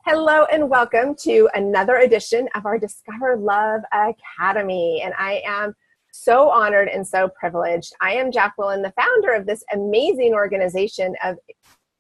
Hello and welcome to another edition of our Discover Love Academy. And I am so honored and so privileged. I am Jacqueline, the founder of this amazing organization of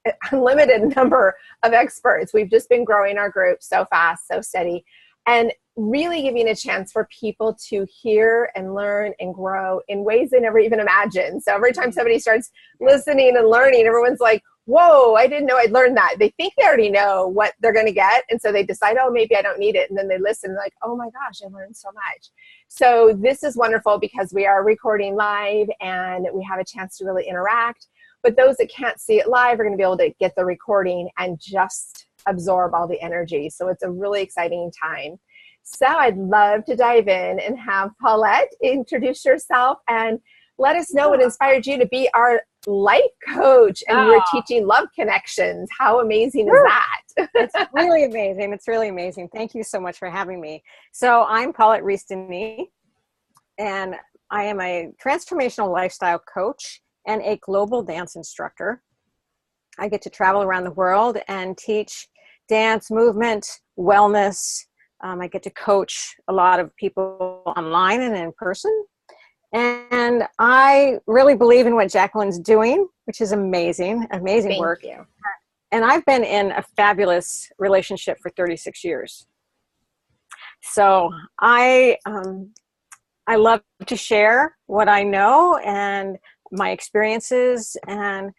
an unlimited number of experts. We've just been growing our group so fast, so steady, and really giving a chance for people to hear and learn and grow in ways they never even imagined. So every time somebody starts listening and learning, everyone's like, whoa, I didn't know I'd learned that. They think they already know what they're going to get. And so they decide, oh, maybe I don't need it. And then they listen like, oh my gosh, I learned so much. So this is wonderful because we are recording live and we have a chance to really interact. But those that can't see it live are going to be able to get the recording and just absorb all the energy. So it's a really exciting time. So I'd love to dive in and have Paulette introduce yourself and let us know what inspired you to be our life coach, and you're teaching love connections. How amazing is that? It's really amazing. It's really amazing. Thank you so much for having me. So I'm Paulette Rees-Denis, and I am a transformational lifestyle coach and a global dance instructor. I get to travel around the world and teach dance, movement, wellness. I get to coach a lot of people online and in person. And I really believe in what Jacqueline's doing, which is amazing work. Thank you. And I've been in a fabulous relationship for 36 years. So I love to share what I know and my experiences. And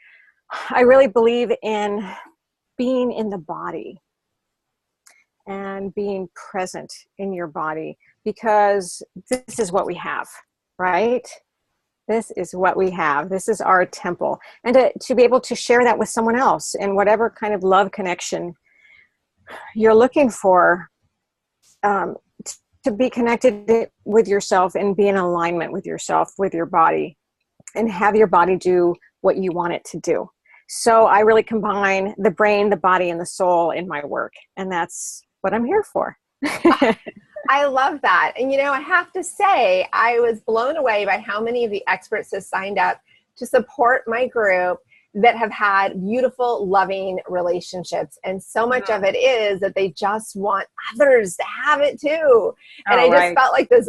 I really believe in being in the body and being present in your body, because this is what we have. Right? This is what we have. This is our temple. And to be able to share that with someone else in whatever kind of love connection you're looking for, to be connected with yourself and be in alignment with yourself, with your body, and have your body do what you want it to do. So I really combine the brain, the body, and the soul in my work. And that's what I'm here for. I love that. And you know, I have to say, I was blown away by how many of the experts have signed up to support my group that have had beautiful, loving relationships. And so much of it is that they just want others to have it too. And I just felt like this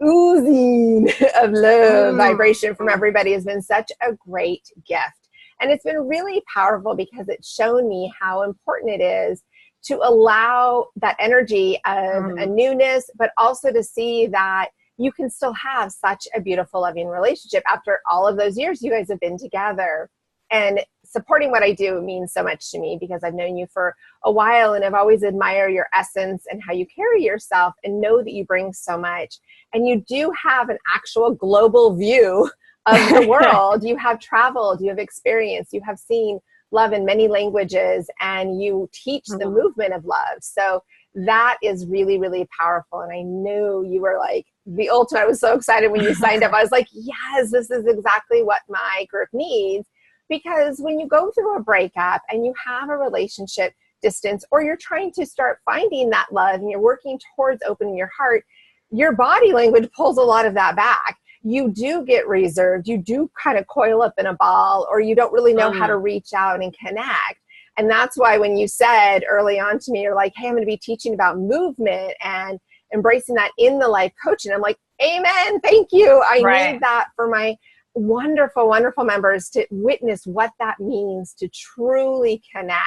oozing of love vibration from everybody has been such a great gift. And it's been really powerful because it's shown me how important it is to allow that energy of a newness, but also to see that you can still have such a beautiful, loving relationship after all of those years you guys have been together. And supporting what I do means so much to me because I've known you for a while and I've always admired your essence and how you carry yourself and know that you bring so much. And you do have an actual global view of the world. You have traveled, you have experienced, you have seen love in many languages, and you teach the movement of love. So that is really, really powerful. And I knew you were like the ultimate. I was so excited when you signed up. I was like, yes, this is exactly what my group needs. Because when you go through a breakup and you have a relationship distance, or you're trying to start finding that love and you're working towards opening your heart, your body language pulls a lot of that back. You do get reserved, you do kind of coil up in a ball, or you don't really know how to reach out and connect. And that's why when you said early on to me, you're like, hey, I'm going to be teaching about movement and embracing that in the life coaching. I'm like, amen, thank you. I need that for my wonderful, wonderful members to witness what that means to truly connect.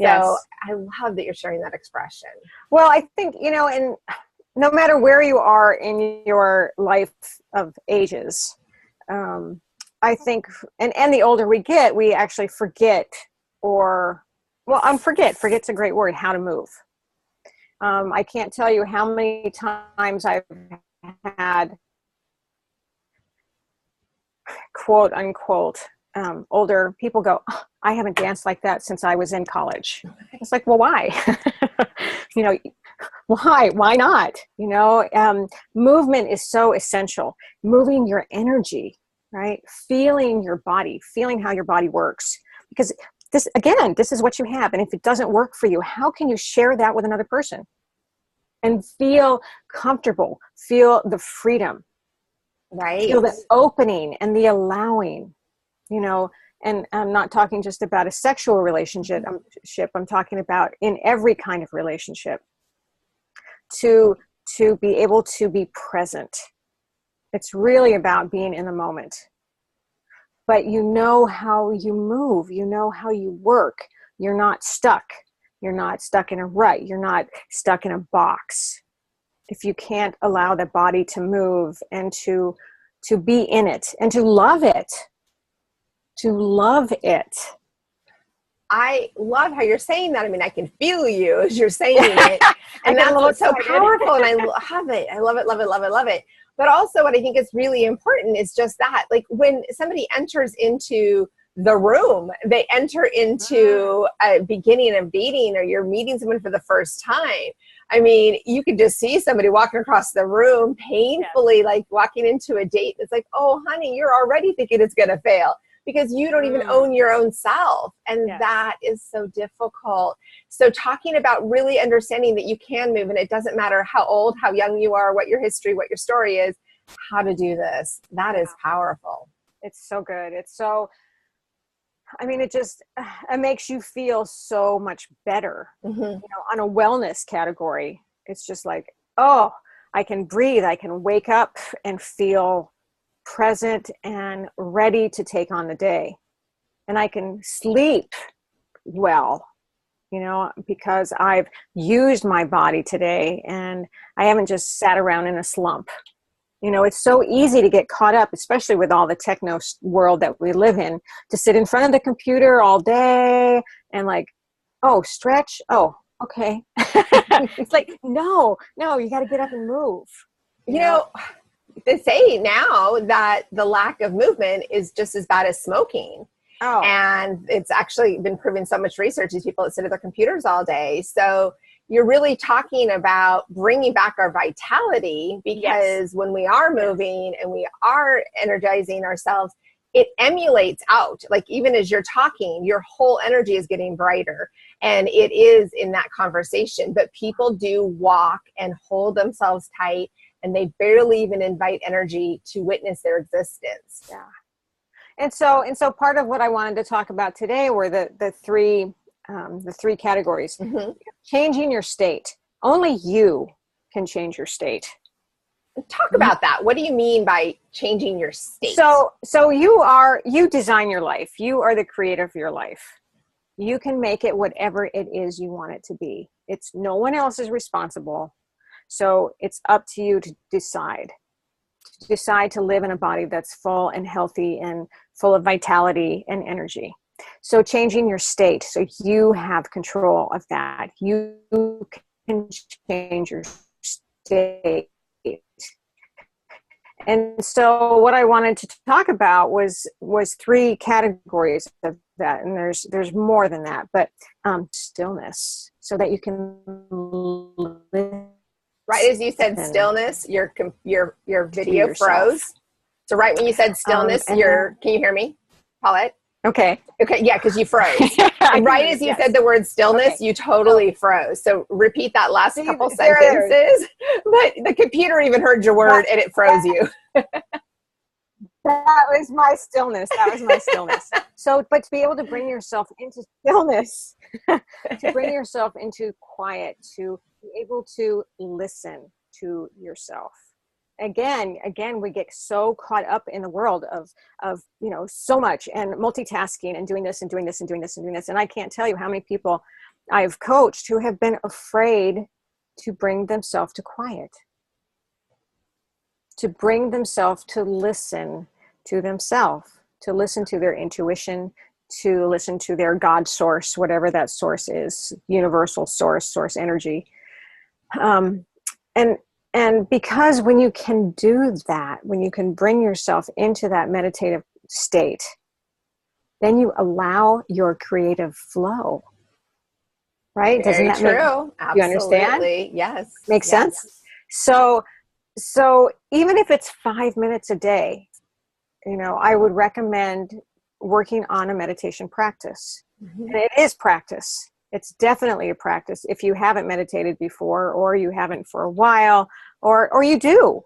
So I love that you're sharing that expression. Well, I think, you know, and no matter where you are in your life of ages, I think, and the older we get, we actually forget's a great word, how to move. I can't tell you how many times I've had quote unquote, older people go, oh, I haven't danced like that since I was in college. It's like, well, why? You know, why not? You know, movement is so essential. Moving your energy, right? Feeling your body, feeling how your body works. Because this is what you have. And if it doesn't work for you, how can you share that with another person and feel comfortable, feel the freedom, right? Feel the opening and the allowing, you know, And I'm not talking just about a sexual relationship. I'm talking about in every kind of relationship, to be able to be present. It's really about being in the moment. But you know how you move, you know how you work. You're not stuck. You're not stuck in a rut. You're not stuck in a box. If you can't allow the body to move and to be in it and to love it. To love it. I love how you're saying that. I mean, I can feel you as you're saying it. And that's what's so powerful. And I love it. I love it, love it, love it, love it. But also what I think is really important is just that, like when somebody enters into the room, they enter into a beginning of dating, or you're meeting someone for the first time. I mean, you could just see somebody walking across the room painfully, like walking into a date. It's like, oh, honey, you're already thinking it's going to fail, because you don't even own your own self. And that is so difficult. So talking about really understanding that you can move, and it doesn't matter how old, how young you are, what your history, what your story is, how to do this. That is powerful. It's so good. It's so, I mean, it makes you feel so much better. You know, on a wellness category, it's just like, oh, I can breathe. I can wake up and feel present and ready to take on the day. And I can sleep well, you know, because I've used my body today and I haven't just sat around in a slump. You know, it's so easy to get caught up, especially with all the techno world that we live in, to sit in front of the computer all day and like, oh, stretch. Oh, okay. It's like, no, you got to get up and move. You know, they say now that the lack of movement is just as bad as smoking. Oh. And it's actually been proven so much research, these people that sit at their computers all day. So you're really talking about bringing back our vitality, because when we are moving and we are energizing ourselves, it emulates out. Like even as you're talking, your whole energy is getting brighter, and it is in that conversation. But people do walk and hold themselves tight, and they barely even invite energy to witness their existence. Yeah. And so part of what I wanted to talk about today were the three categories. Changing your state. Only you can change your state. Talk about that. What do you mean by changing your state? So you design your life. You are the creator of your life. You can make it whatever it is you want it to be. It's no one else is responsible. So it's up to you to decide to live in a body that's full and healthy and full of vitality and energy. So changing your state, so you have control of that. You can change your state. And so what I wanted to talk about was three categories of that. And there's more than that, but stillness, so that you can live. Right as you said stillness, your video froze. So right when you said stillness, can you hear me, Paulette? Okay, yeah, because you froze. Right as you said the word stillness, you totally froze. So repeat that last couple sentences. But the computer even heard your word and it froze you. That was my stillness. So, but to be able to bring yourself into stillness, to bring yourself into quiet, to be able to listen to yourself. Again, we get so caught up in the world of so much and multitasking and doing this and doing this and doing this and doing this. And I can't tell you how many people I've coached who have been afraid to bring themselves to quiet, to bring themselves to listen to themselves, to listen to their intuition, to listen to their God source, whatever that source is, universal source energy. And because when you can do that, when you can bring yourself into that meditative state, then you allow your creative flow. Right? Very Doesn't that true. Absolutely. You understand? Yes. Makes sense? So even if it's 5 minutes a day, I would recommend working on a meditation practice. And it is practice. It's definitely a practice if you haven't meditated before, or you haven't for a while, or you do.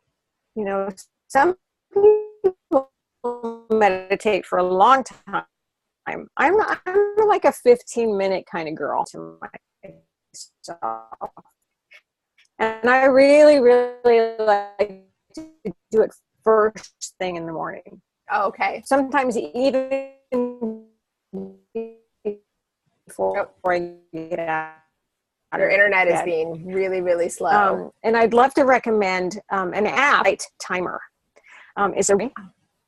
Some people meditate for a long time. I'm like a 15-minute kind of girl to myself. And I really, really like to do it first thing in the morning. Oh, okay. Sometimes even before I get out. Your internet is being really, really slow. And I'd love to recommend an app, Timer.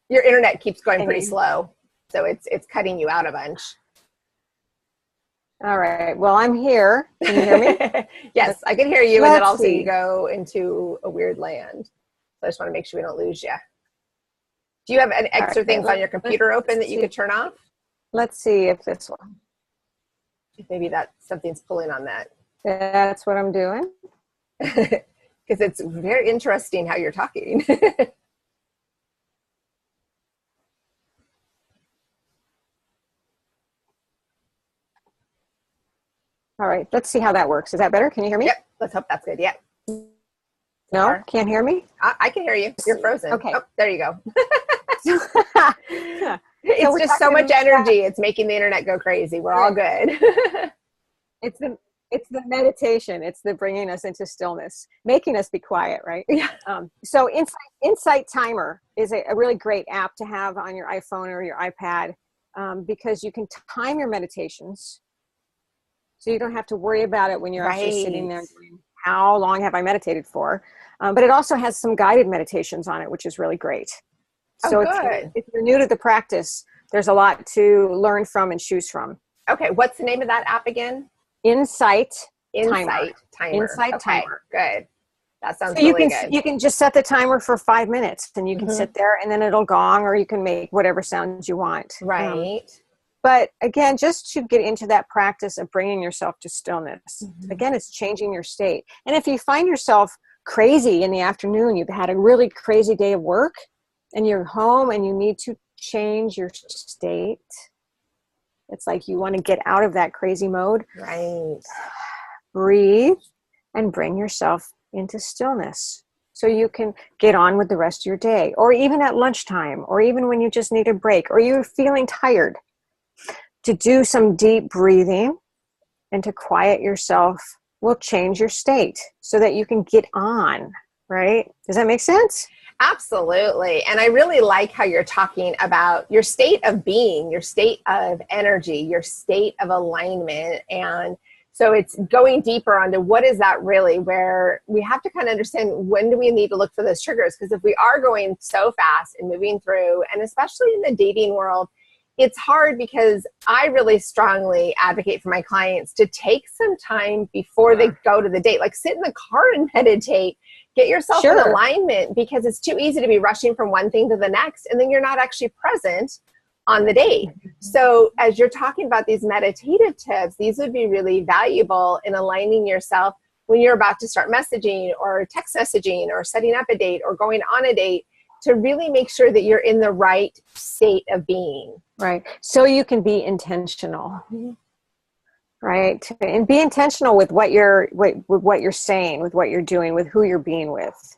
Your internet keeps going pretty slow, so it's cutting you out a bunch. All right. Well, I'm here. Can you hear me? Yes, I can hear you, and then also you go into a weird land. So I just want to make sure we don't lose you. Do you have any extra things on your computer open that you could turn off? Let's see if this one. Maybe something's pulling on that. That's what I'm doing. Because it's very interesting how you're talking. All right, let's see how that works. Is that better? Can you hear me? Yep, let's hope that's good. Yeah. No, can't hear me? I can hear you. You're frozen. Okay. Oh, there you go. It's just so much energy. It's making the internet go crazy. We're all good. It's the meditation. It's the bringing us into stillness, making us be quiet, right? Yeah. So Insight Timer is a really great app to have on your iPhone or your iPad because you can time your meditations. So you don't have to worry about it when you're actually sitting there going, how long have I meditated for? But it also has some guided meditations on it, which is really great. So if you're new to the practice, there's a lot to learn from and choose from. Okay. What's the name of that app again? Insight Timer. Insight Timer. Good. That sounds really good. You can just set the timer for 5 minutes and you can sit there and then it'll gong, or you can make whatever sounds you want. Right. But again, just to get into that practice of bringing yourself to stillness, again, it's changing your state. And if you find yourself crazy in the afternoon, you've had a really crazy day of work and you're home and you need to change your state, it's like you want to get out of that crazy mode. Right. Breathe and bring yourself into stillness so you can get on with the rest of your day, or even at lunchtime, or even when you just need a break, or you're feeling tired. To do some deep breathing and to quiet yourself will change your state so that you can get on, right? Does that make sense? Absolutely. And I really like how you're talking about your state of being, your state of energy, your state of alignment. And so it's going deeper onto what is that really, where we have to kind of understand when do we need to look for those triggers? Because if we are going so fast and moving through, and especially in the dating world, it's hard because I really strongly advocate for my clients to take some time before they go to the date. Like sit in the car and meditate, get yourself in alignment, because it's too easy to be rushing from one thing to the next and then you're not actually present on the date. So as you're talking about these meditative tips, these would be really valuable in aligning yourself when you're about to start messaging or text messaging or setting up a date or going on a date, to really make sure that you're in the right state of being. Right. So you can be intentional. Right. And be intentional with what you're saying, with what you're doing, with who you're being with,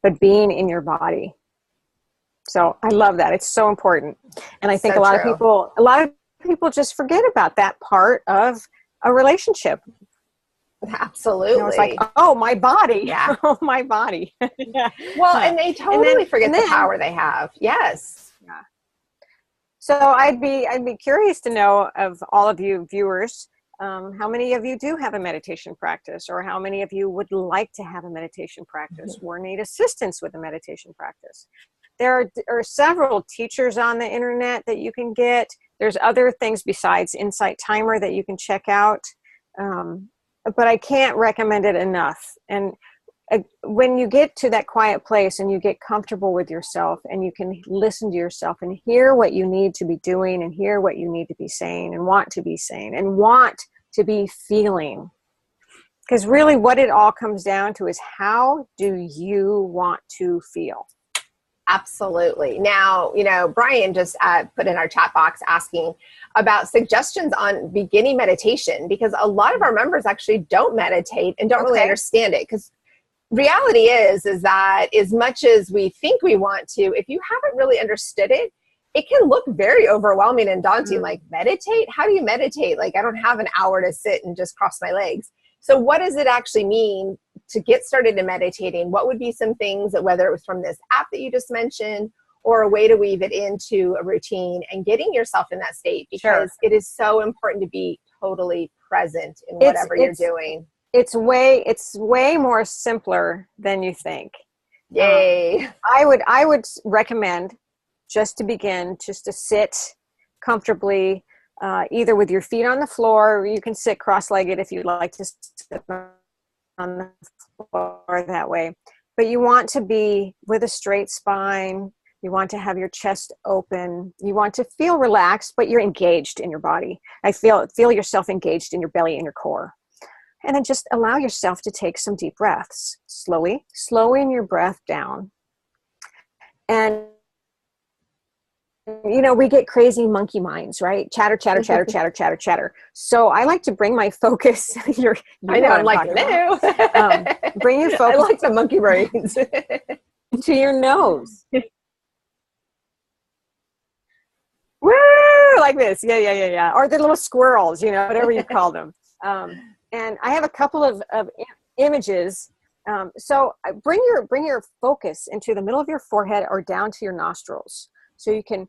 but being in your body. So I love that. It's so important. And I think a lot of people just forget about that part of a relationship. Absolutely. You know, it's like, oh, my body. Yeah. Oh, my body. Yeah. Well, and they totally forget the power they have. Yes. Yeah. So I'd be curious to know, of all of you viewers, how many of you do have a meditation practice, or how many of you would like to have a meditation practice or need assistance with a meditation practice? There are several teachers on the internet that you can get. There's other things besides Insight Timer that you can check out. But I can't recommend it enough. And when you get to that quiet place and you get comfortable with yourself and you can listen to yourself and hear what you need to be doing and hear what you need to be saying and want to be saying and want to be feeling. Because really what it all comes down to is, how do you want to feel? Absolutely. Now, Brian just put in our chat box asking about suggestions on beginning meditation, because a lot of our members actually don't meditate and don't really understand it. Because reality is that as much as we think we want to, if you haven't really understood it, it can look very overwhelming and daunting. Like, meditate? How do you meditate? Like, I don't have an hour to sit and just cross my legs. So what does it actually mean to get started in meditating? What would be some things that, whether it was from this app that you just mentioned, or a way to weave it into a routine and getting yourself in that state? Because it is so important to be totally present in whatever you're doing. It's way more simpler than you think. Yay. I would recommend, just to begin, just to sit comfortably, either with your feet on the floor, or you can sit cross-legged if you'd like to sit on the floor that way. But you want to be with a straight spine. You want to have your chest open. You want to feel relaxed, but you're engaged in your body. Feel yourself engaged in your belly and your core. And then just allow yourself to take some deep breaths. Slowing your breath down. And we get crazy monkey minds, right? Chatter, chatter, chatter, chatter, chatter, chatter. So I like to bring my focus. I know, I'm like, no. Bring your focus. I like the monkey brains. To your nose. Woo! Like this. Yeah. Or the little squirrels, whatever you call them. And I have a couple of images. So bring your focus into the middle of your forehead or down to your nostrils. So you can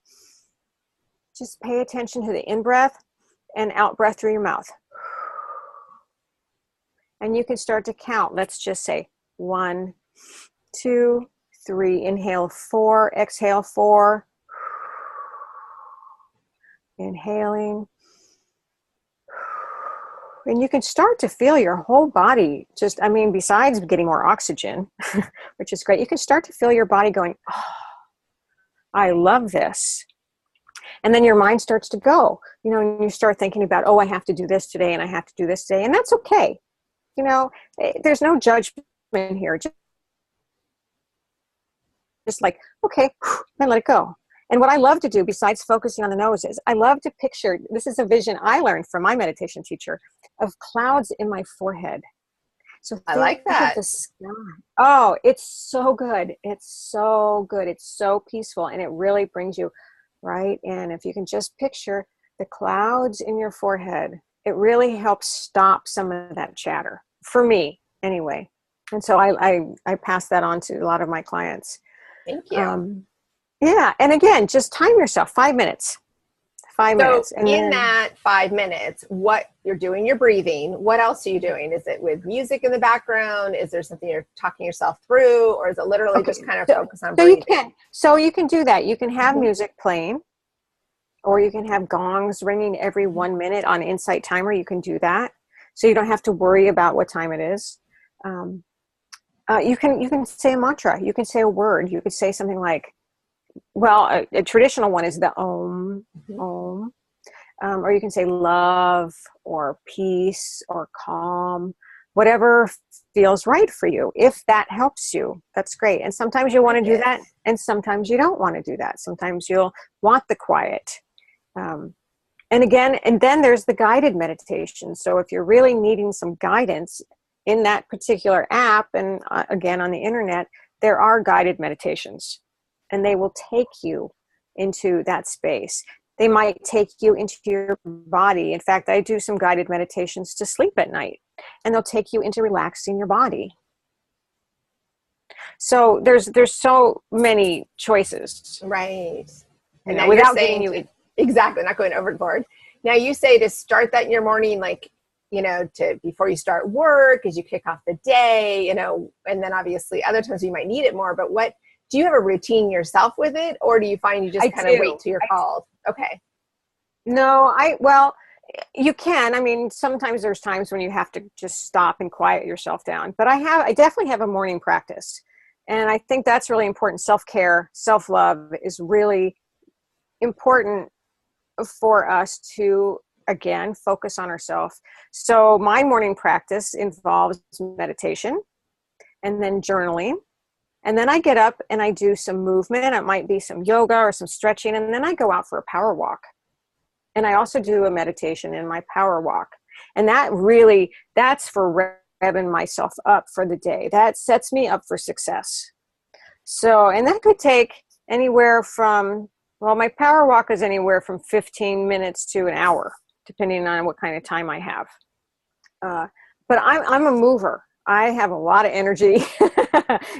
just pay attention to the in-breath and out-breath through your mouth. And you can start to count. Let's just say 1, 2, 3. Inhale 4, exhale 4. Inhaling. And you can start to feel your whole body besides getting more oxygen, which is great, you can start to feel your body going, oh, I love this. And then your mind starts to go, and you start thinking about, oh, I have to do this today and I have to do this today. And that's okay. There's no judgment here. Just like, okay, then let it go. And what I love to do, besides focusing on the nose, is I love to picture, this is a vision I learned from my meditation teacher, of clouds in my forehead. So I like that. The sky. Oh, it's so good. It's so good. It's so peaceful. And it really brings you right in. If you can just picture the clouds in your forehead, it really helps stop some of that chatter. For me, anyway. And so I pass that on to a lot of my clients. Thank you. Yeah. And again, just time yourself 5 minutes. 5 minutes. And in that 5 minutes, what you're doing, you're breathing. What else are you doing? Is it with music in the background? Is there something you're talking yourself through? Or is it literally just kind of focus on breathing? So you can do that. You can have music playing, or you can have gongs ringing every 1 minute on Insight Timer. You can do that. So you don't have to worry about what time it is. You can say a mantra. You can say a word. You could say something like, well, a traditional one is the Om, Om. Or you can say love or peace or calm, whatever feels right for you. If that helps you, that's great. And sometimes you want to do that, and sometimes you don't want to do that. Sometimes you'll want the quiet. And then there's the guided meditation. So if you're really needing some guidance in that particular app, and again on the internet, there are guided meditations, and they will take you into that space. They might take you into your body. In fact, I do some guided meditations to sleep at night, and they'll take you into relaxing your body. So there's so many choices. Right. And now without getting you exactly, not going overboard. Now you say to start that in your morning, like, to before you start work, as you kick off the day, and then obviously other times you might need it more, but do you have a routine yourself with it, or do you find you just kind of wait till you're called? Okay. No, you can. Sometimes there's times when you have to just stop and quiet yourself down, but I definitely have a morning practice. And I think that's really important. Self-care, self-love is really important for us to, again, focus on ourselves. So my morning practice involves meditation and then journaling. And then I get up and I do some movement. It might be some yoga or some stretching. And then I go out for a power walk. And I also do a meditation in my power walk. And that's for revving myself up for the day. That sets me up for success. So, and that could take anywhere from Well, my power walk is anywhere from 15 minutes to an hour, depending on what kind of time I have. But I'm a mover. I have a lot of energy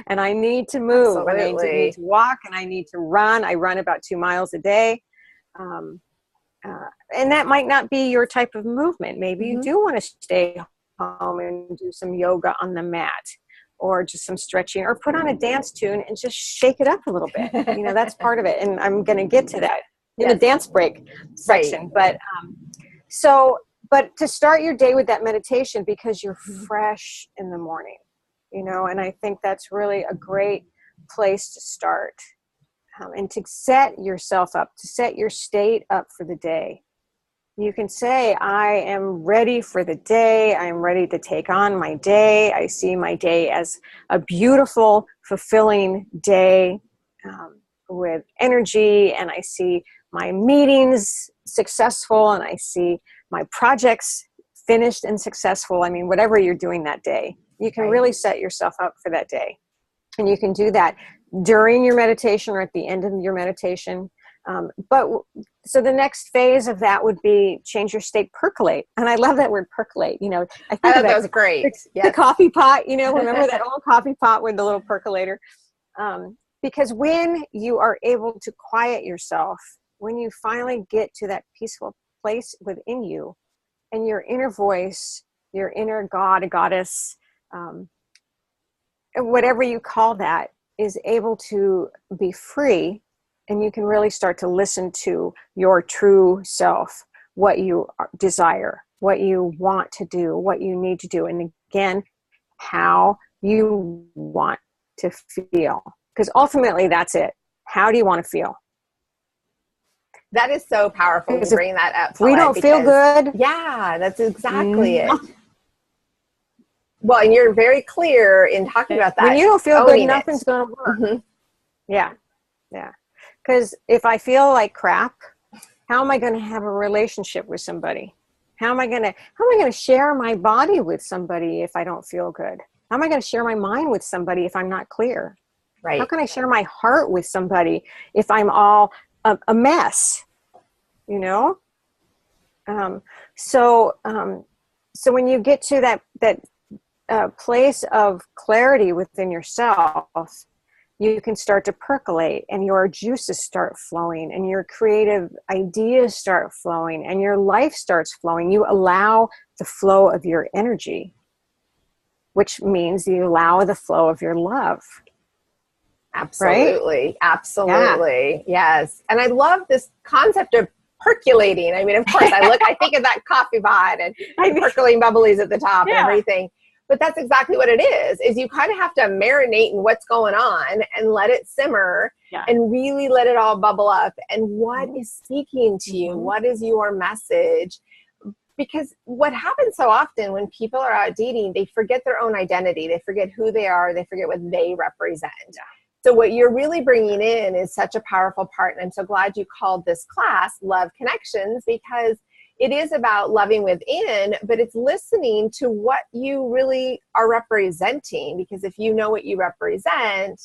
and I need to move. Absolutely. And I need to walk and I need to run. I run about 2 miles a day. And that might not be your type of movement. Maybe you do want to stay home and do some yoga on the mat or just some stretching or put on a dance tune and just shake it up a little bit. You know, that's part of it. And I'm going to get to that in the dance break section. Right. But to start your day with that meditation because you're fresh in the morning, you know, and I think that's really a great place to start. And to set yourself up, to set your state up for the day. You can say, I am ready for the day. I'm ready to take on my day. I see my day as a beautiful, fulfilling day with energy. And I see my meetings successful. And I see my projects finished and successful. I mean, whatever you're doing that day, you can really set yourself up for that day. And you can do that during your meditation or at the end of your meditation. So the next phase of that would be change your state, percolate. And I love that word, percolate. You know, I thought that was great. The coffee pot, you know, remember that old coffee pot with the little percolator? Because when you are able to quiet yourself, when you finally get to that peaceful place within you and your inner voice, your inner God, goddess, whatever you call that, is able to be free, and you can really start to listen to your true self, what you desire, what you want to do, what you need to do, and again, how you want to feel. Because ultimately, that's it. How do you want to feel? That is so powerful to bring that up. We don't feel good. Yeah, that's exactly it. Well, and you're very clear in talking about that. When you don't feel good, nothing's going to work. Mm-hmm. Yeah. Because if I feel like crap, how am I going to have a relationship with somebody? How am I going to share my body with somebody if I don't feel good? How am I going to share my mind with somebody if I'm not clear? Right. How can I share my heart with somebody if I'm all a mess? You know? So when you get to that place of clarity within yourself, you can start to percolate and your juices start flowing and your creative ideas start flowing and your life starts flowing. You allow the flow of your energy, which means you allow the flow of your love. Absolutely. Right? Absolutely. Yeah. Yes. And I love this concept of percolating. I mean, of course, I think of that coffee pot and percolating bubblies at the top and everything. But that's exactly what it is you kind of have to marinate in what's going on and let it simmer and really let it all bubble up. And what is speaking to you? What is your message? Because what happens so often when people are out dating, they forget their own identity. They forget who they are. They forget what they represent. So what you're really bringing in is such a powerful part. And I'm so glad you called this class Love Connections, because it is about loving within, but it's listening to what you really are representing. Because if you know what you represent,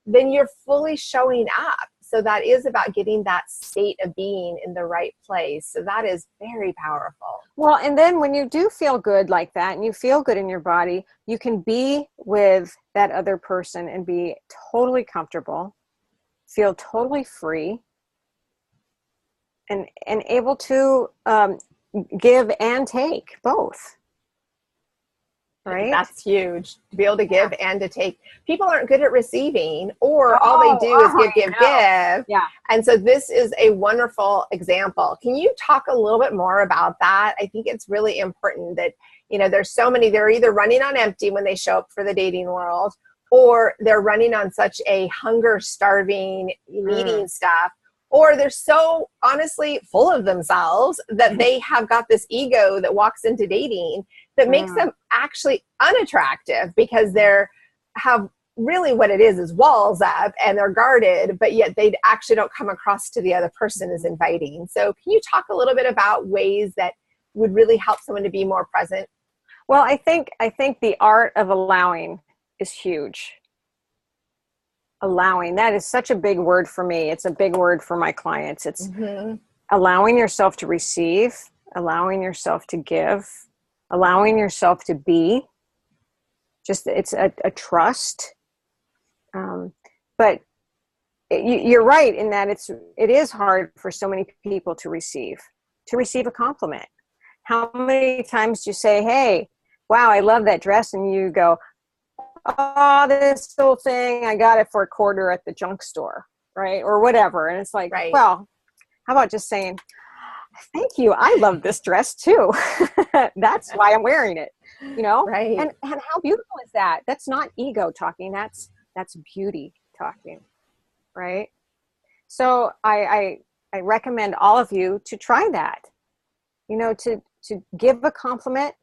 then you're fully showing up. So that is about getting that state of being in the right place. So that is very powerful. Well, and then when you do feel good like that and you feel good in your body, you can be with that other person and be totally comfortable, feel totally free, and able to give and take both. Right? That's huge, to be able to give and to take. People aren't good at receiving, or all they do is give. Yeah. And so this is a wonderful example. Can you talk a little bit more about that? I think it's really important that, you know, there's so many, they're either running on empty when they show up for the dating world, or they're running on such a hunger, starving, needing stuff, or they're so honestly full of themselves that they have got this ego that walks into dating that makes them actually unattractive, because they're have really what it is walls up and they're guarded, but yet they actually don't come across to the other person as inviting. So can you talk a little bit about ways that would really help someone to be more present? Well, I think the art of allowing is huge. allowing. That is such a big word for me. It's a big word for my clients. It's allowing yourself to receive, allowing yourself to give, allowing yourself to be. Just, it's a trust. But you're right in that it is hard for so many people to receive a compliment. How many times do you say, hey, wow, I love that dress, and you go, oh, this little thing, I got it for $1 at the junk store, right? Or whatever. And it's like, well, how about just saying, thank you, I love this dress too. That's why I'm wearing it, you know? Right. And how beautiful is that? That's not ego talking. That's beauty talking, right? So I recommend all of you to try that, you know, to give a compliment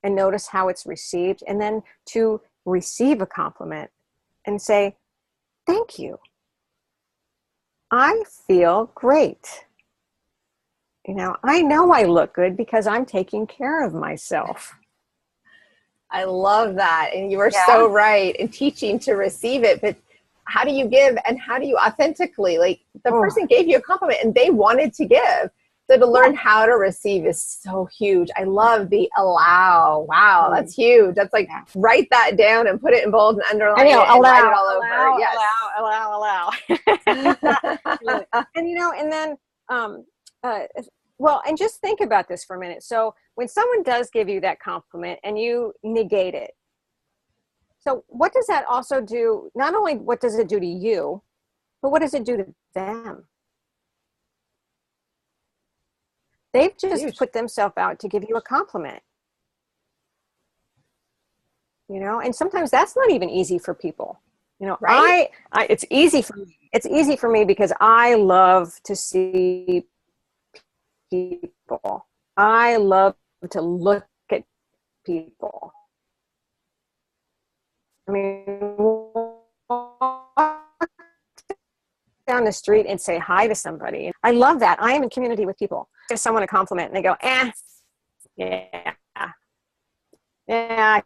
and notice how it's received, and then to receive a compliment and say, thank you. I feel great. You know I look good because I'm taking care of myself. I love that. And you are so right in teaching to receive it. But how do you give, and how do you authentically, like the person gave you a compliment and they wanted to give. So to learn how to receive is so huge. I love the allow. Wow, that's huge. That's like, write that down and put it in bold and underline it and write it all over. Yes. Allow. And, you know, and then, well, and just think about this for a minute. So when someone does give you that compliment and you negate it, so what does that also do? Not only what does it do to you, but what does it do to them? They've just put themselves out to give you a compliment. You know, and sometimes that's not even easy for people. You know, right? It's easy for me. It's easy for me because I love to see people. I love to look at people. I mean, walk down the street and say hi to somebody. I love that. I am in community with people. Give someone a compliment and they go, yeah, I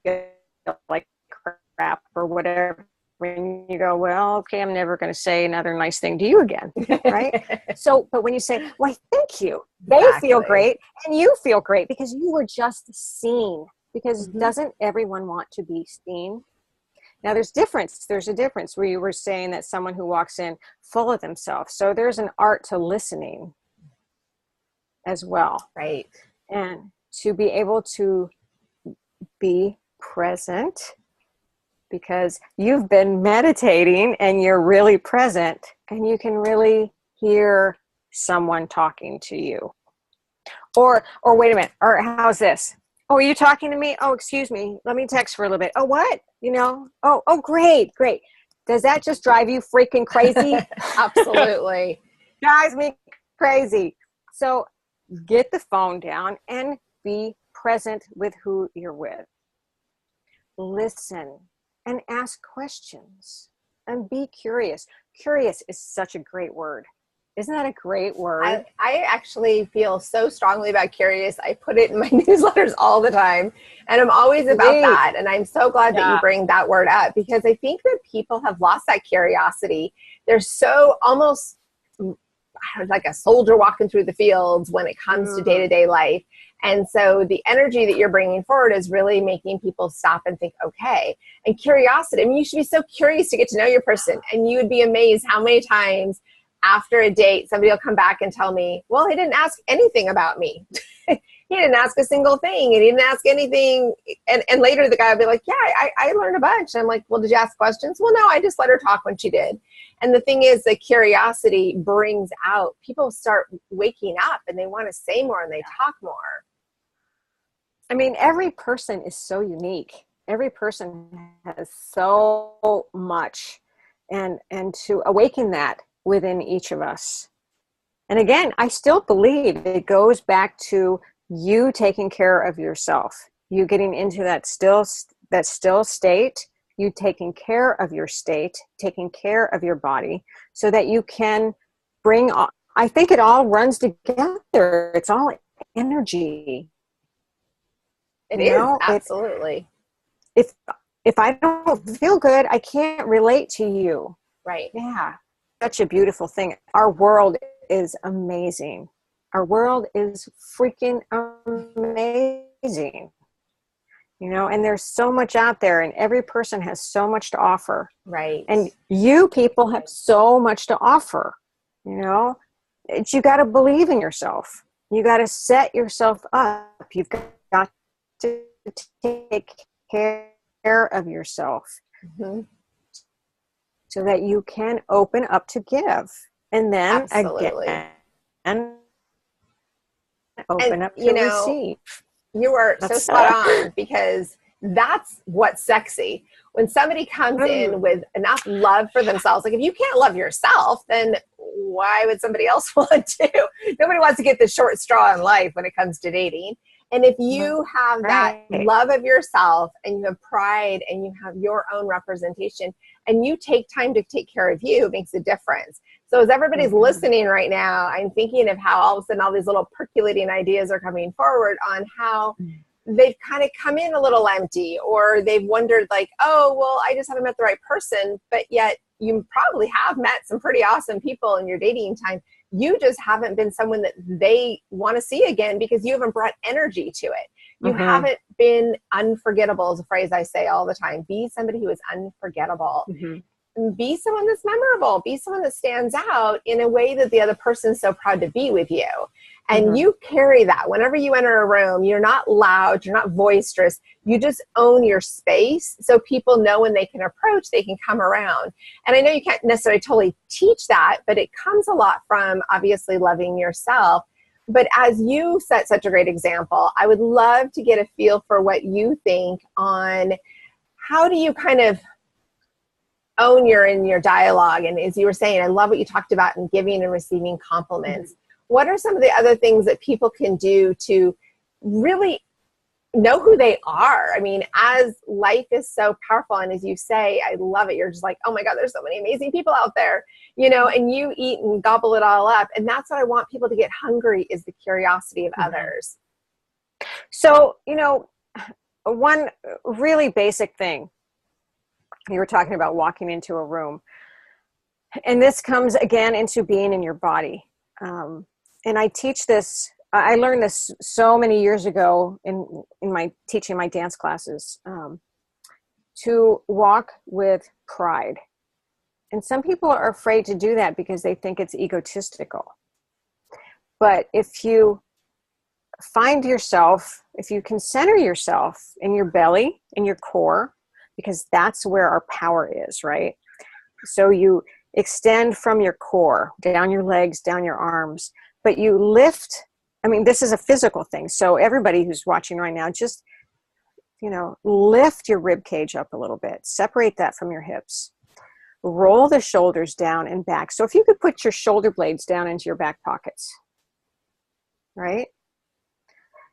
feel like crap or whatever. When you go, well, okay, I'm never going to say another nice thing to you again, right? So, but when you say, why, thank you, they feel great and you feel great because you were just seen. Because doesn't everyone want to be seen? Now there's a difference where you were saying that someone who walks in full of themselves. So there's an art to listening as well. Right. And to be able to be present, because you've been meditating and you're really present and you can really hear someone talking to you. Or wait a minute, or how's this? Oh, are you talking to me? Oh, excuse me. Let me text for a little bit. Oh, what? You know? Oh, great. Does that just drive you freaking crazy? Absolutely. Drives me crazy. So get the phone down and be present with who you're with. Listen and ask questions and be curious. Curious is such a great word. Isn't that a great word? I actually feel so strongly about curious. I put it in my newsletters all the time, and I'm always about that. And I'm so glad that you bring that word up, because I think that people have lost that curiosity. They're so almost like a soldier walking through the fields when it comes to day-to-day life. And so the energy that you're bringing forward is really making people stop and think, okay. And curiosity, I mean, you should be so curious to get to know your person. And you would be amazed how many times after a date, somebody will come back and tell me, well, he didn't ask anything about me. He didn't ask a single thing. And he didn't ask anything. And later the guy will be like, yeah, I learned a bunch. And I'm like, well, did you ask questions? Well, no, I just let her talk when she did. And the thing is, the curiosity brings out, people start waking up and they want to say more and they talk more. I mean, every person is so unique. Every person has so much. And to awaken that within each of us. And again, I still believe it goes back to you taking care of yourself, you getting into that still state, you taking care of your state, taking care of your body, so that you can bring, I think it all runs together. It's all energy. It is, absolutely. If if I don't feel good, I can't relate to you. Right. Yeah. Such a beautiful thing. Our world is amazing. Our world is freaking amazing. You know, and there's so much out there, and every person has so much to offer. Right. And you people have so much to offer. You know, you got to believe in yourself. You got to set yourself up. You've got to take care of yourself. Mm-hmm. So that you can open up to give. And then Absolutely. again, open up to receive. You are so spot on, because that's what's sexy. When somebody comes in with enough love for themselves, like if you can't love yourself, then why would somebody else want to? Nobody wants to get the short straw in life when it comes to dating. And if you have that love of yourself, and you have pride, and you have your own representation, and you take time to take care of you, it makes a difference. So as everybody's listening right now, I'm thinking of how all of a sudden all these little percolating ideas are coming forward on how they've kind of come in a little empty, or they've wondered like, oh, well, I just haven't met the right person. But yet you probably have met some pretty awesome people in your dating time. You just haven't been someone that they want to see again, because you haven't brought energy to it. You haven't been unforgettable, is a phrase I say all the time. Be somebody who is unforgettable. Be someone that's memorable. Be someone that stands out in a way that the other person's so proud to be with you. And you carry that. Whenever you enter a room, you're not loud, you're not boisterous. You just own your space, so people know when they can approach, they can come around. And I know you can't necessarily totally teach that, but it comes a lot from obviously loving yourself. But as you set such a great example, I would love to get a feel for what you think on how do you kind of own your dialogue. And as you were saying, I love what you talked about in giving and receiving compliments. What are some of the other things that people can do to really know who they are? I mean, as life is so powerful, and as you say, I love it. You're just like, oh my God, there's so many amazing people out there, you know, and you eat and gobble it all up. And that's what I want people to get hungry, is the curiosity of others. So, you know, one really basic thing, you were talking about walking into a room, and this comes again into being in your body. And I teach this, I learned this so many years ago in my teaching my dance classes, to walk with pride. And some people are afraid to do that because they think it's egotistical. But if you find yourself, if you can center yourself in your belly, in your core, because that's where our power is, right? So you extend from your core, down your legs, down your arms, but you lift. I mean, this is a physical thing. So everybody who's watching right now, just, you know, lift your rib cage up a little bit, separate that from your hips, roll the shoulders down and back. So if you could put your shoulder blades down into your back pockets, right?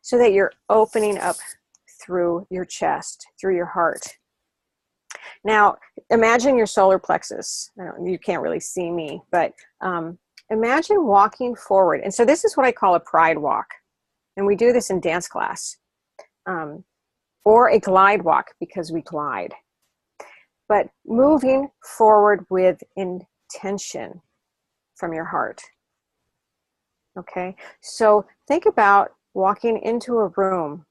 So that you're opening up through your chest, through your heart. Now, imagine your solar plexus. You can't really see me, but imagine walking forward. And so this is what I call a pride walk. And we do this in dance class. Or a glide walk, because we glide. But moving forward with intention from your heart. Okay? So think about walking into a room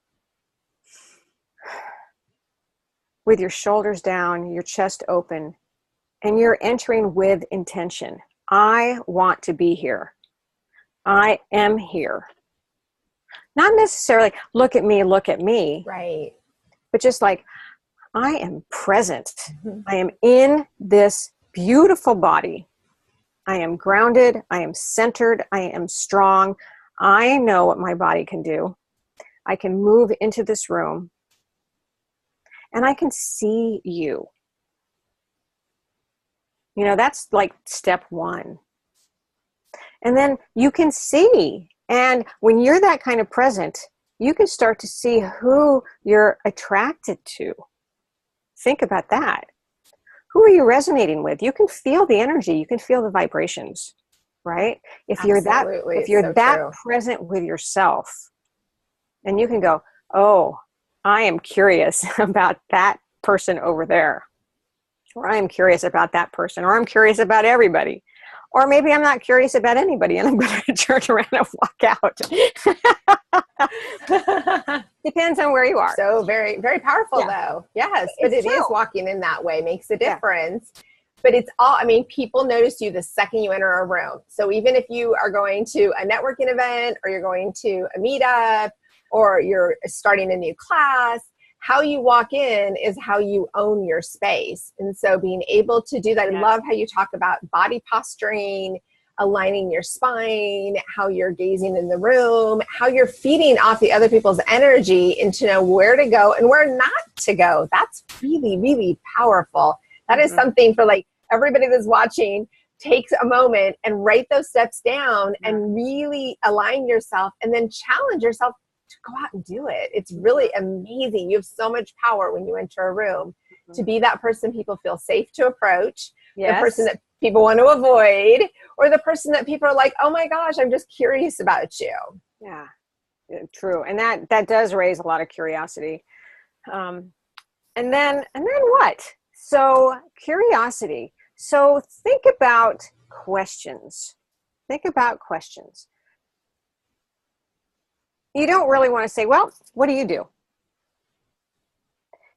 with your shoulders down, your chest open, and you're entering with intention. I want to be here. I am here. Not necessarily, look at me, Right. but just like, I am present. I am in this beautiful body. I am grounded. I am centered. I am strong. I know what my body can do. I can move into this room. And I can see you. You know, that's like step one. And then you can see. And when you're that kind of present, you can start to see who you're attracted to. Think about that. Who are you resonating with? You can feel the energy. You can feel the vibrations, right? If you're that present with yourself, and you can go, oh, I am curious about that person over there, or I'm curious about that person, or I'm curious about everybody. Or maybe I'm not curious about anybody and I'm going to turn around and walk out. Depends on where you are. So very, very powerful though. Yes, but it is walking in that way makes a difference. Yeah. But it's all, I mean, people notice you the second you enter a room. So even if you are going to a networking event or you're going to a meetup or you're starting a new class, how you walk in is how you own your space. And so being able to do that, I love how you talk about body posturing, aligning your spine, how you're gazing in the room, how you're feeding off the other people's energy and to know where to go and where not to go. That's really, really powerful. That is something for like everybody that's watching. Take a moment and write those steps down and really align yourself and then challenge yourself to go out and do it. It's really amazing. You have so much power when you enter a room to be that person people feel safe to approach, the person that people want to avoid, or the person that people are like, oh my gosh, I'm just curious about you. Yeah, true. And that does raise a lot of curiosity. And then what? So curiosity. So think about questions. You don't really want to say, well, what do you do?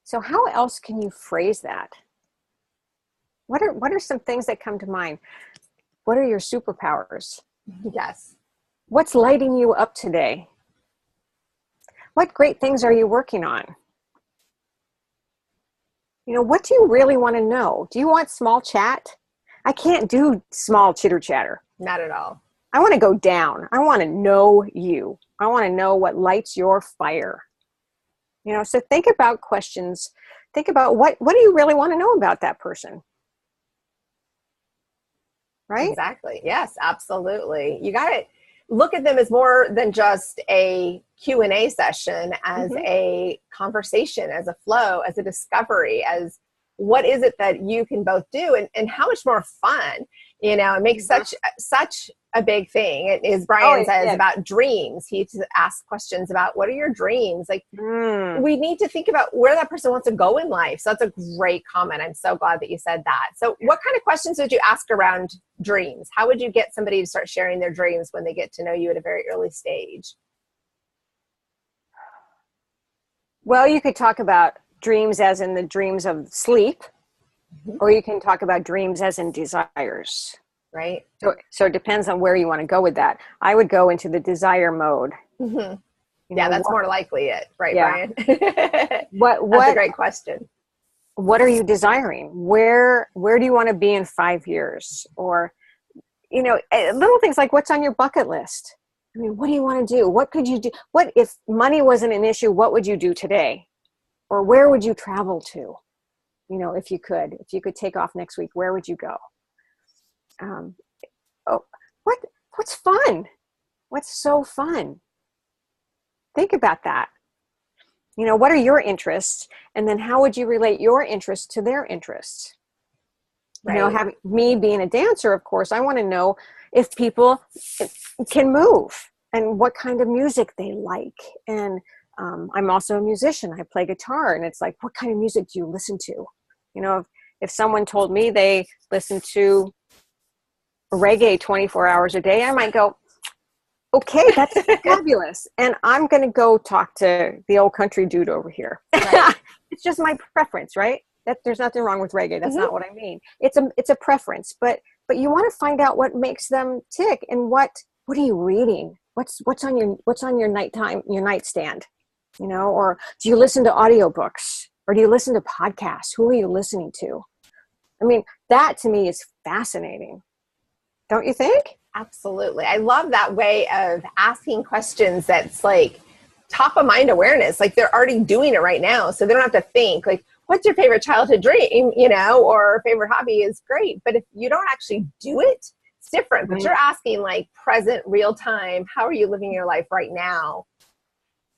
So how else can you phrase that? What are some things that come to mind? What are your superpowers? Yes. What's lighting you up today? What great things are you working on? You know, what do you really want to know? Do you want small chat? I can't do small chitter chatter. Not at all. I want to go down. I want to know you. I want to know what lights your fire. You know, so think about questions. Think about what do you really want to know about that person? Right? Exactly. Yes, absolutely. You got to look at them as more than just a Q&A session, as a conversation, as a flow, as a discovery, as what is it that you can both do and how much more fun, you know, it makes such a big thing. It is Brian says about dreams. He asks questions about what are your dreams? Like we need to think about where that person wants to go in life. So that's a great comment. I'm so glad that you said that. So what kind of questions would you ask around dreams? How would you get somebody to start sharing their dreams when they get to know you at a very early stage? Well, you could talk about dreams as in the dreams of sleep, or you can talk about dreams as in desires. Right. So it depends on where you want to go with that. I would go into the desire mode. Yeah, that's more likely it, right, Brian? That's a great question. What are you desiring? Where do you want to be in 5 years? Or, you know, little things like what's on your bucket list? I mean, what do you want to do? What could you do? What if money wasn't an issue? What would you do today? Or where would you travel to? You know, if you could take off next week, where would you go? What's fun? What's so fun? Think about that. You know, what are your interests? And then how would you relate your interests to their interests? Right. You know, me being a dancer, of course, I want to know if people can move and what kind of music they like. And I'm also a musician. I play guitar, and it's like, what kind of music do you listen to? You know, if someone told me they listen to reggae 24 hours a day, I might go, okay, that's fabulous. And I'm going to go talk to the old country dude over here. Right. It's just my preference, right? There's nothing wrong with reggae. That's not what I mean. It's a preference, but you want to find out what makes them tick and what are you reading? What's on your nightstand? You know, or do you listen to audiobooks or do you listen to podcasts? Who are you listening to? I mean, that to me is fascinating. Don't you think? Absolutely. I love that way of asking questions that's like top of mind awareness. Like they're already doing it right now. So they don't have to think like, what's your favorite childhood dream, you know, or favorite hobby is great. But if you don't actually do it, it's different. But you're asking like present, real time, how are you living your life right now?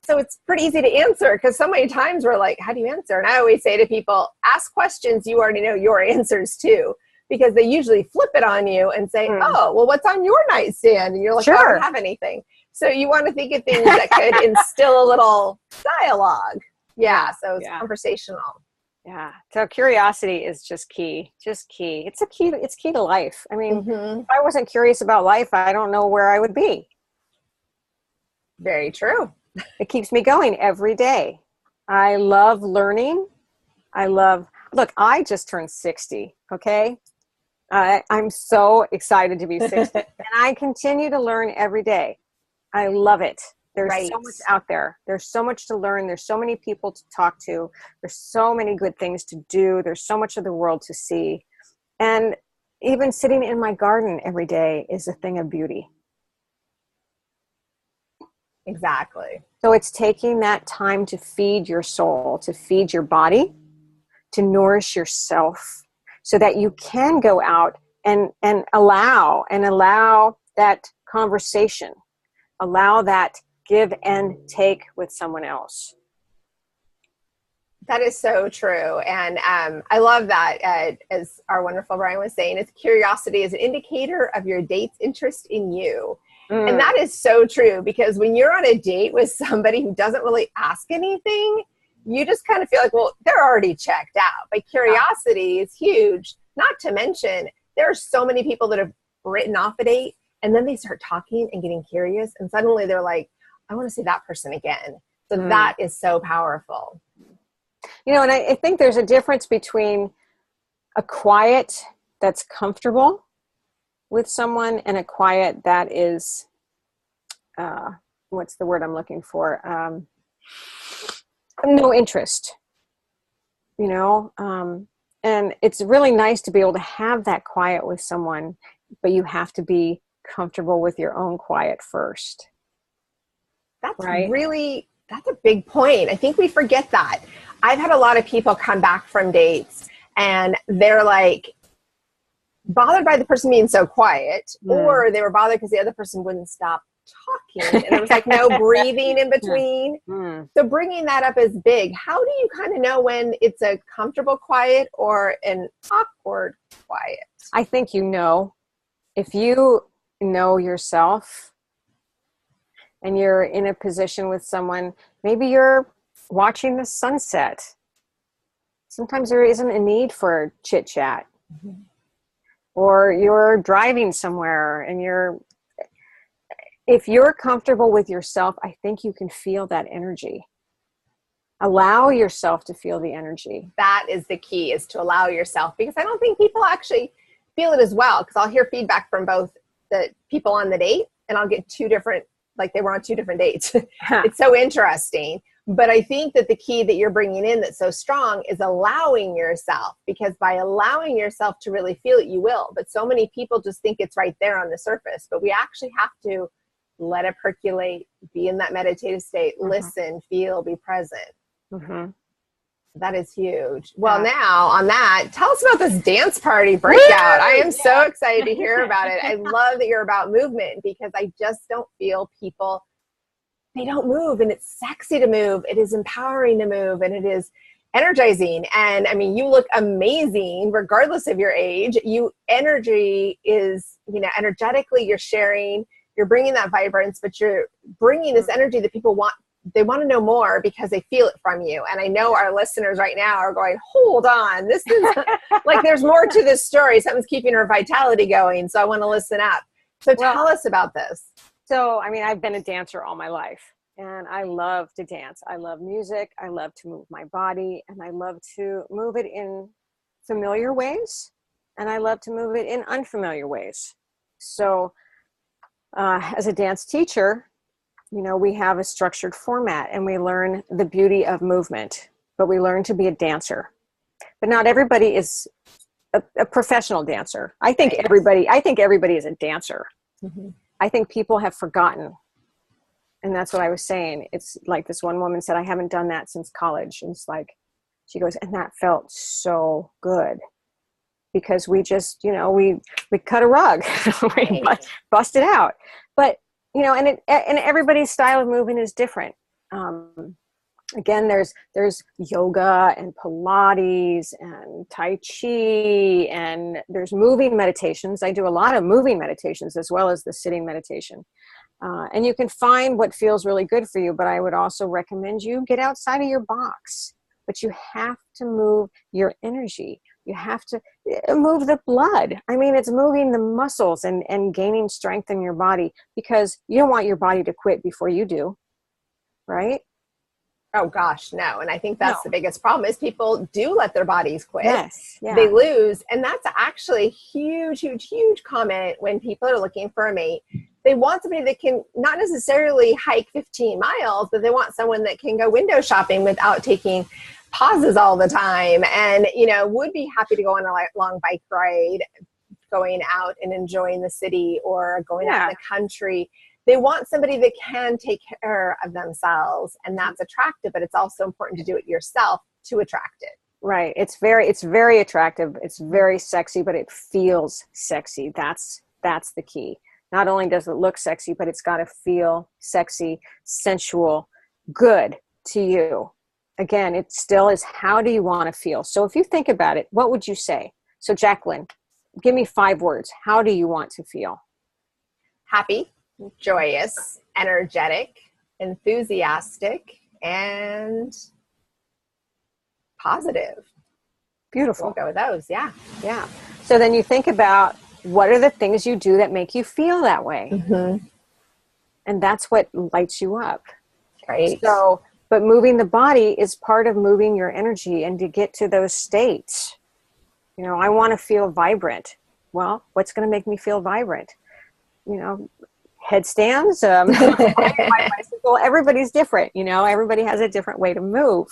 So it's pretty easy to answer because so many times we're like, how do you answer? And I always say to people, ask questions you already know your answers to, because they usually flip it on you and say, oh, well, what's on your nightstand? And you're like, I don't have anything. So you want to think of things that could instill a little dialogue. Yeah, so it's conversational. Yeah. So curiosity is just key. Just key. It's key. It's key to life. I mean, if I wasn't curious about life, I don't know where I would be. Very true. It keeps me going every day. I love learning. Look, I just turned 60. Okay. I'm so excited to be 60 and I continue to learn every day. I love it. There's so much out there. There's so much to learn. There's so many people to talk to. There's so many good things to do. There's so much of the world to see. And even sitting in my garden every day is a thing of beauty. Exactly. So it's taking that time to feed your soul, to feed your body, to nourish yourself so that you can go out and allow that conversation, allow that give and take with someone else. That is so true. And I love that, as our wonderful Brian was saying, it's curiosity is an indicator of your date's interest in you. And that is so true, because when you're on a date with somebody who doesn't really ask anything, you just kind of feel like, well, they're already checked out. But curiosity is huge. Not to mention, there are so many people that have written off a date and then they start talking and getting curious. And suddenly they're like, I want to see that person again. So that is so powerful. You know, and I think there's a difference between a quiet that's comfortable with someone and a quiet that is, what's the word I'm looking for? No interest, you know? And it's really nice to be able to have that quiet with someone, but you have to be comfortable with your own quiet first. That's that's a big point. I think we forget that. I've had a lot of people come back from dates and they're like bothered by the person being so quiet, or they were bothered because the other person wouldn't stop talking. And there was like no breathing in between. So bringing that up is big. How do you kind of know when it's a comfortable quiet or an awkward quiet? I think if you know yourself, and you're in a position with someone, maybe you're watching the sunset. Sometimes there isn't a need for chit chat. Or you're driving somewhere and if you're comfortable with yourself, I think you can feel that energy. Allow yourself to feel the energy. That is the key, is to allow yourself, because I don't think people actually feel it as well. Because I'll hear feedback from both the people on the date and I'll get two different, like they were on two different dates. It's so interesting. But I think that the key that you're bringing in that's so strong is allowing yourself, because by allowing yourself to really feel it, you will. But so many people just think it's right there on the surface, but we actually have to let it percolate, be in that meditative state, listen, feel, be present. That is huge. Well, now on that, tell us about this dance party breakout. I am so excited to hear about it. I love that you're about movement, because I just don't feel people, they don't move, and it's sexy to move. It is empowering to move, and it is energizing. And I mean, you look amazing regardless of your age. Energy is, energetically you're sharing, you're bringing that vibrance, but you're bringing this energy that people want. They want to know more because they feel it from you. And I know our listeners right now are going, hold on, this is like, there's more to this story. Something's keeping her vitality going. So I want to listen up. So tell us about this. So, I mean, I've been a dancer all my life, and I love to dance. I love music. I love to move my body, and I love to move it in familiar ways, and I love to move it in unfamiliar ways. So as a dance teacher, we have a structured format, and we learn the beauty of movement, but we learn to be a dancer. But not everybody is a professional dancer. I think everybody is a dancer. I think people have forgotten. And that's what I was saying. It's like this one woman said, I haven't done that since college. And it's like, she goes, and that felt so good, because we just, we cut a rug, we bust it out. But, and everybody's style of moving is different. Again, there's yoga and Pilates and Tai Chi, and there's moving meditations. I do a lot of moving meditations as well as the sitting meditation. And you can find what feels really good for you, but I would also recommend you get outside of your box. but you have to move your energy. You have to move the blood. I mean, it's moving the muscles and gaining strength in your body, because you don't want your body to quit before you do, right? Oh gosh, no. And I think that's the biggest problem is people do let their bodies quit. Yes. Yeah. They lose. And that's actually a huge, huge, huge comment when people are looking for a mate. They want somebody that can not necessarily hike 15 miles, but they want someone that can go window shopping without taking pauses all the time, and, you know, would be happy to go on a long bike ride, going out and enjoying the city or going out in the country. They want somebody that can take care of themselves, and that's attractive, but it's also important to do it yourself to attract it. Right. It's very attractive. It's very sexy, but it feels sexy. That's the key. Not only does it look sexy, but it's got to feel sexy, sensual, good to you. Again, it still is, how do you want to feel? So if you think about it, what would you say? So Jacqueline, give me 5 words. How do you want to feel? Happy, joyous, energetic, enthusiastic, and positive. Beautiful. We'll go with those. Yeah. Yeah. So then you think about, what are the things you do that make you feel that way? Mm-hmm. And that's what lights you up. Right. So, but moving the body is part of moving your energy, and to get to those states. You know, I want to feel vibrant. Well, what's going to make me feel vibrant? You know, headstands, my bicycle, everybody's different. You know, everybody has a different way to move.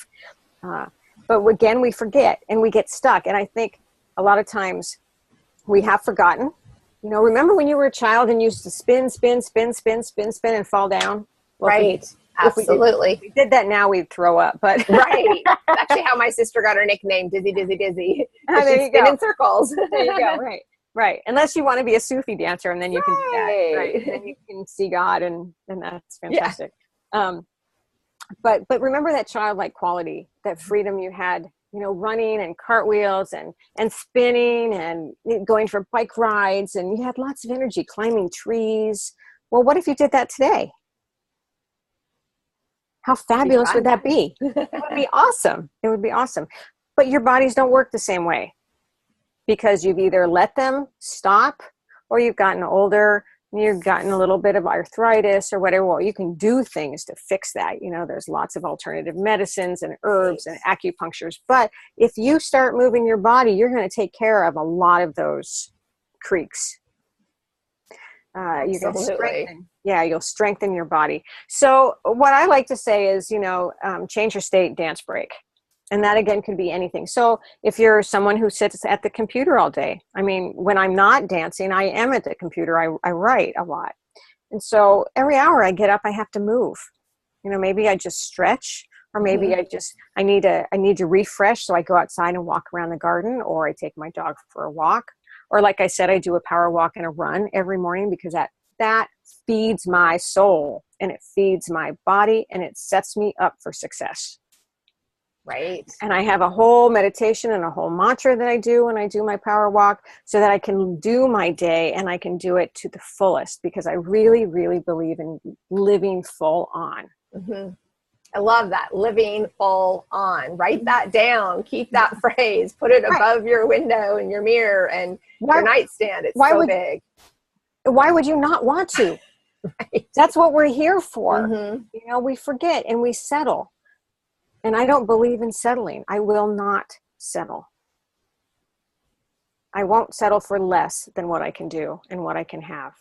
But again, we forget and we get stuck. And I think a lot of times we have forgotten. You know, remember when you were a child and you used to spin and fall down? Well, right. Absolutely. If we did that now, we'd throw up. But right. That's actually how my sister got her nickname, Dizzy, Dizzy, Dizzy. There you go. In circles. There you go. Right. Right. Unless you want to be a Sufi dancer, and then you can do that. Right. And then you can see God, and that's fantastic. Yeah. But remember that childlike quality, that freedom you had, you know, running and cartwheels and spinning and going for bike rides, and you had lots of energy, climbing trees. Well, what if you did that today? How fabulous would that be? It would be awesome. It would be awesome. But your bodies don't work the same way, because you've either let them stop, or you've gotten older, you've gotten a little bit of arthritis or whatever. Well, you can do things to fix that. You know, there's lots of alternative medicines and herbs and acupunctures. But if you start moving your body, you're going to take care of a lot of those creaks. You're going to strengthen. Yeah, you'll strengthen your body. So what I like to say is, you know, change your state, dance break. And that, again, could be anything. So if you're someone who sits at the computer all day, I mean, when I'm not dancing, I am at the computer. I write a lot. And so every hour I get up, I have to move. You know, maybe I just stretch, or maybe I need to refresh. So I go outside and walk around the garden, or I take my dog for a walk. Or like I said, I do a power walk and a run every morning, because that feeds my soul, and it feeds my body, and it sets me up for success. Right. And I have a whole meditation and a whole mantra that I do when I do my power walk, so that I can do my day and I can do it to the fullest, because I really, really believe in living full on. Mm-hmm. I love that. Living full on. Write that down. Keep that phrase. Put it above your window and your mirror and your nightstand. It's so big. Why would you not want to? Right. That's what we're here for. Mm-hmm. You know, we forget and we settle. And I don't believe in settling. I will not settle. I won't settle for less than what I can do and what I can have.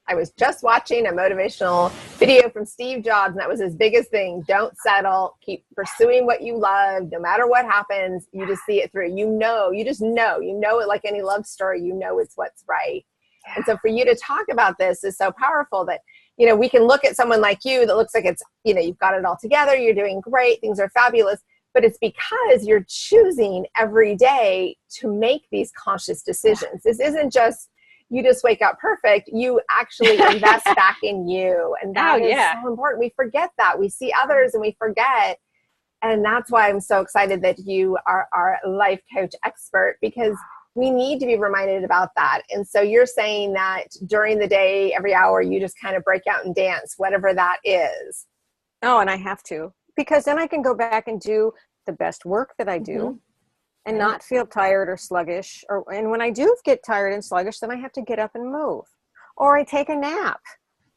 I was just watching a motivational video from Steve Jobs, and that was his biggest thing. Don't settle. Keep pursuing what you love. No matter what happens, you just see it through. You just know it, like any love story, you know it's what's right. Yeah. And so for you to talk about this is so powerful, that, you know, we can look at someone like you that looks like it's, you know, you've got it all together. You're doing great. Things are fabulous. But it's because you're choosing every day to make these conscious decisions. This isn't just, you just wake up perfect. You actually invest back in you. And that is so important. We forget that. We see others and we forget. And that's why I'm so excited that you are our life coach expert, because we need to be reminded about that. And so you're saying that during the day, every hour, you just kind of break out and dance, whatever that is. Oh, and I have to, because then I can go back and do the best work that I do, Mm-hmm. and not feel tired or sluggish. And when I do get tired and sluggish, then I have to get up and move, or I take a nap,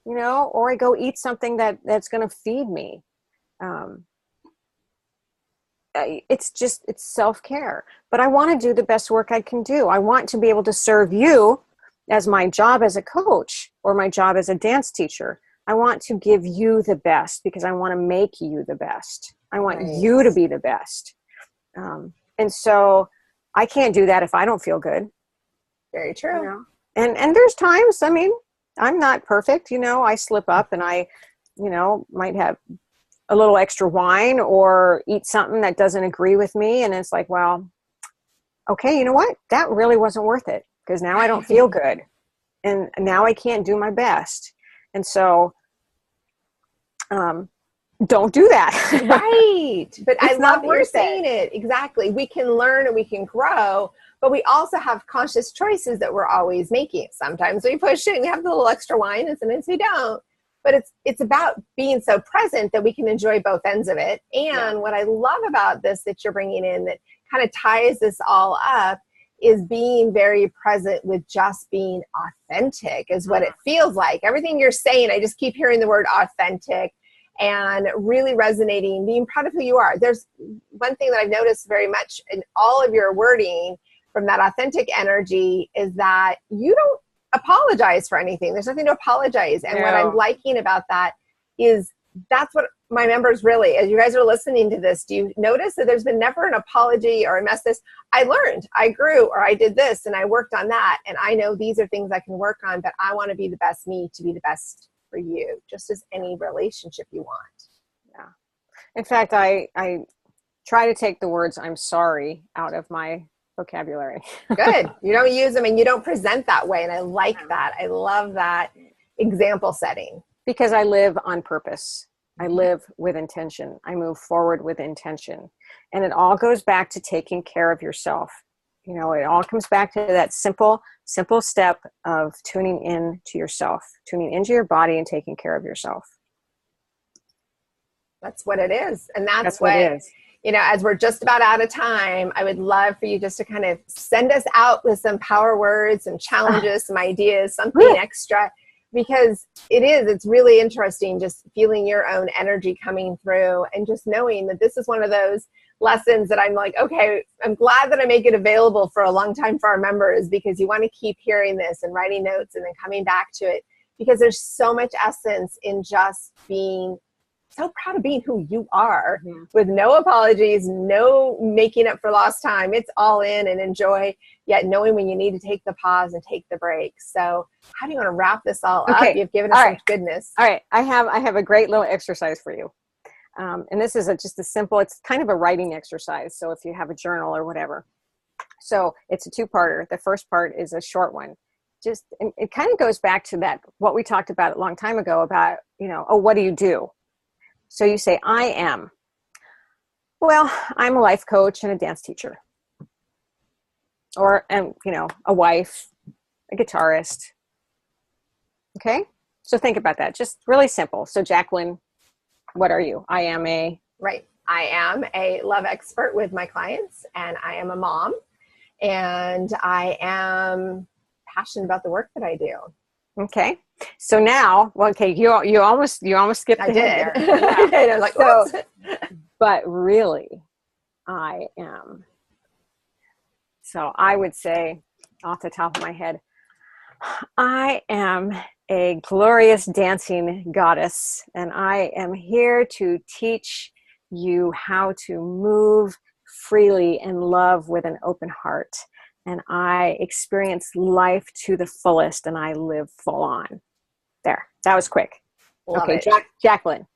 or I go eat something that's going to feed me. It's self-care, but I want to do the best work I can do. I want to be able to serve you as my job as a coach or my job as a dance teacher. I want to give you the best because I want to make you the best. I want you to be the best. And so I can't do that if I don't feel good. Very true. And there's times, I'm not perfect, I slip up and I, might have a little extra wine or eat something that doesn't agree with me. And it's like, well, okay, you know what? That really wasn't worth it because now I don't feel good. And now I can't do my best. And so, don't do that. Right. But I love that you're saying it. Exactly. We can learn and we can grow, but we also have conscious choices that we're always making. Sometimes we push it and we have a little extra wine, and sometimes we don't. But it's about being so present that we can enjoy both ends of it. And what I love about this that you're bringing in that kind of ties this all up is being very present with just being authentic is what it feels like. Everything you're saying, I just keep hearing the word authentic and really resonating, being proud of who you are. There's one thing that I've noticed very much in all of your wording from that authentic energy is that you don't apologize for anything. There's nothing to apologize. And what I'm liking about that is that's what my members really, as you guys are listening to this, do you notice that there's been never an apology or I messed this? I learned, I grew, or I did this and I worked on that. And I know these are things I can work on, but I want to be the best me to be the best for you, just as any relationship you want. Yeah. In fact, I try to take the words "I'm sorry" out of my vocabulary. Good. You don't use them and you don't present that way. And I like that. I love that example setting. Because I live on purpose. I live with intention. I move forward with intention. And it all goes back to taking care of yourself. It all comes back to that simple step of tuning in to yourself, tuning into your body and taking care of yourself. That's what it is. And that's what it is. As we're just about out of time, I would love for you just to kind of send us out with some power words, some challenges, some ideas, something extra, because it's really interesting just feeling your own energy coming through and just knowing that this is one of those lessons that I'm like, okay, I'm glad that I make it available for a long time for our members, because you want to keep hearing this and writing notes and then coming back to it, because there's so much essence in just being so proud of being who you are with no apologies, no making up for lost time. It's all in and enjoy, yet knowing when you need to take the pause and take the break. So how do you want to wrap this all up? You've given us such goodness. All right. I have a great little exercise for you. And this is just a simple, it's kind of a writing exercise. So if you have a journal or whatever. So it's a two-parter. The first part is a short one. It kind of goes back to that, what we talked about a long time ago about, what do you do? So you say, I am. Well, I'm a life coach and a dance teacher. Or, a wife, a guitarist. Okay? So think about that. Just really simple. So Jacqueline, what are you? I am a... Right. I am a love expert with my clients, and I am a mom, and I am passionate about the work that I do. Okay. So now, you almost skipped ahead there. Yeah. I did. I was like, so, but really, I am. So I would say, off the top of my head, I am a glorious dancing goddess, and I am here to teach you how to move freely and love with an open heart. And I experience life to the fullest, and I live full on. There, that was quick. Love it. Jacqueline.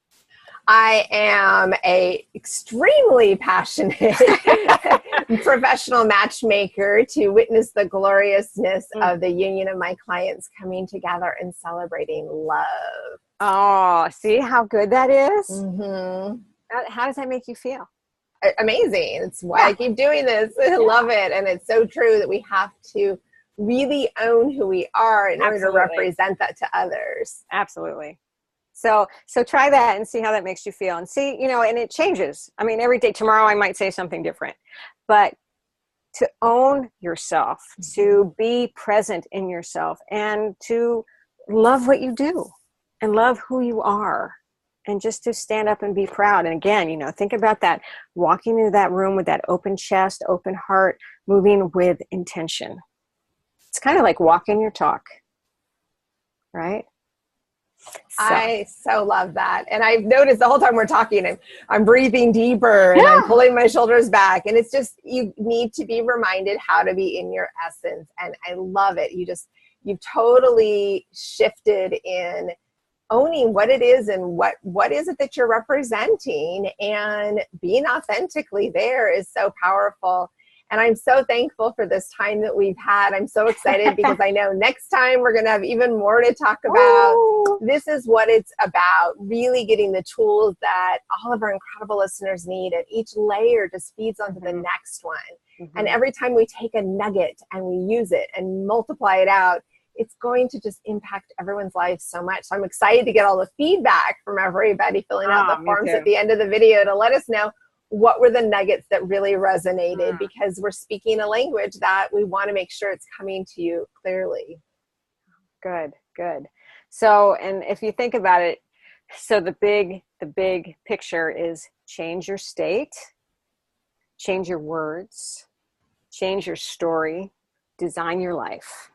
I am a extremely passionate professional matchmaker to witness the gloriousness of the union of my clients coming together and celebrating love. Oh, see how good that is? Mm-hmm. How does that make you feel? Amazing. It's why I keep doing this. I love it. And it's so true that we have to really own who we are in order to represent that to others. Absolutely. So try that and see how that makes you feel, and see, and it changes. I mean, every day. Tomorrow I might say something different, but to own yourself, to be present in yourself, and to love what you do and love who you are, and just to stand up and be proud. And again, think about that, walking into that room with that open chest, open heart, moving with intention. It's kind of like walking your talk, right? I so love that. And I've noticed the whole time we're talking, I'm breathing deeper and I'm pulling my shoulders back. And it's just, you need to be reminded how to be in your essence. And I love it. You've totally shifted in owning what it is and what is it that you're representing, and being authentically there is so powerful. And I'm so thankful for this time that we've had. I'm so excited because I know next time we're going to have even more to talk about. Ooh. This is what it's about, really getting the tools that all of our incredible listeners need. And each layer just feeds onto the next one. Mm-hmm. And every time we take a nugget and we use it and multiply it out, it's going to just impact everyone's life so much. So I'm excited to get all the feedback from everybody filling out the forms at the end of the video to let us know what were the nuggets that really resonated, because we're speaking a language that we want to make sure it's coming to you clearly. Good. So, and if you think about it, so the big picture is change your state, change your words, change your story, design your life.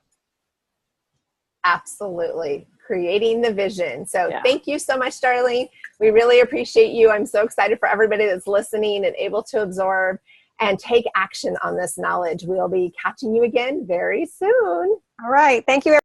Absolutely. Creating the vision. So Thank you so much, Darlene. We really appreciate you. I'm so excited for everybody that's listening and able to absorb and take action on this knowledge. We'll be catching you again very soon. All right. Thank you.